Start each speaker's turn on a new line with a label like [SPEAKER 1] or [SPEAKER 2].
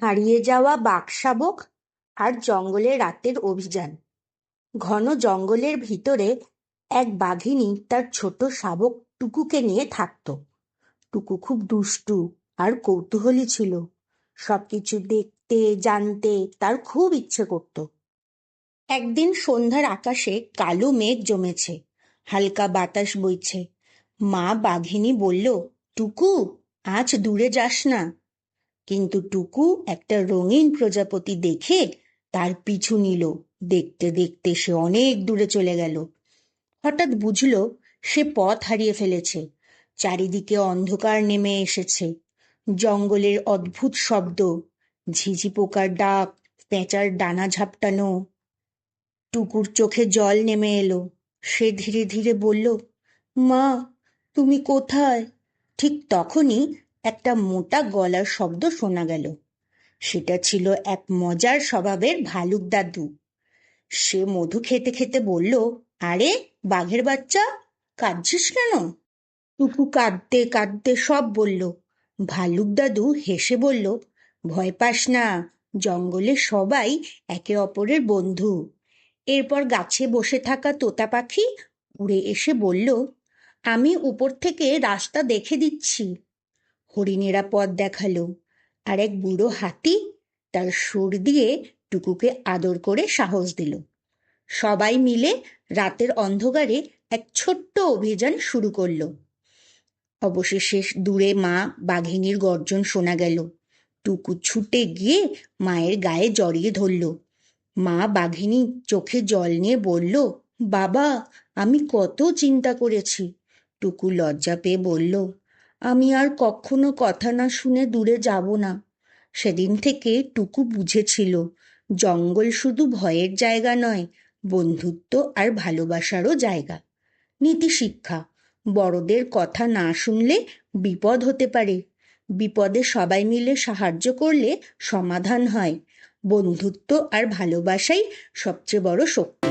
[SPEAKER 1] হারিয়ে যাওয়া বাঘশাবক আর জঙ্গলে রাতের অভিযান। ঘন জঙ্গলের ভিতরে এক বাঘিনী তার ছোট শাবক টুকুকে নিয়ে থাকত। টুকু খুব দুষ্টু আর কৌতূহলী ছিল। সবকিছু দেখতে জানতে তার খুব ইচ্ছে করত। একদিন সন্ধ্যার আকাশে কালো মেঘ জমেছে, হালকা বাতাস বইছে। মা বাঘিনী বলল, টুকু, আজ দূরে যাস না। কিন্তু টুকু একটা রঙিন প্রজাপতি দেখে তার পিছু নিল। দেখতে দেখতে সে অনেক দূরে চলে গেল। হঠাৎ বুঝল সে পথ হারিয়ে ফেলেছে। চারিদিকে অন্ধকার নেমে এসেছে। জঙ্গলের অদ্ভুত শব্দ, ঝিঝি পোকার ডাক, পেঁচার ডানা ঝাপটানো। টুকুর চোখে জল নেমে এলো। সে ধীরে ধীরে বলল, মা, তুমি কোথায়? ঠিক তখনই একটা মোটা গলার শব্দ শোনা গেল। সেটা ছিল এক মজার স্বভাবের ভালুক দাদু। সে মধু খেতে খেতে বলল, আরে বাঘের বাচ্চা, কাঁদছিস কেন? টুকু কাঁদতে কাঁদতে সব বলল। ভালুক দাদু হেসে বলল, ভয় পাস না, জঙ্গলে সবাই একে অপরের বন্ধু। এরপর গাছে বসে থাকা তোতা পাখি উড়ে এসে বলল, আমি উপর থেকে রাস্তা দেখে দিচ্ছি। হরিণেরা পথ দেখালো, আর এক বুড়ো হাতি তার সুর দিয়ে টুকুকে আদর করে সাহস দিল। সবাই মিলে রাতের অন্ধকারে এক ছোট্ট অভিযান শুরু করলো। অবশেষে দূরে মা বাঘিনীর গর্জন শোনা গেল। টুকু ছুটে গিয়ে মায়ের গায়ে জড়িয়ে ধরল। মা বাঘিনী চোখে জল নিয়ে বলল, বাবা, আমি কত চিন্তা করেছি। টুকু লজ্জা পেয়ে বলল, আমি আর কখনো কথা না শুনে দূরে যাব না। সেদিন থেকে টুকু বুঝেছিল, জঙ্গল শুধু ভয়ের জায়গা নয়, বন্ধুত্ব আর ভালোবাসারও জায়গা। নীতি শিক্ষা: বড়দের কথা না শুনলে বিপদ হতে পারে। বিপদে সবাই মিলে সাহায্য করলে সমাধান হয়। বন্ধুত্ব আর ভালোবাসাই সবচেয়ে বড় শক্তি।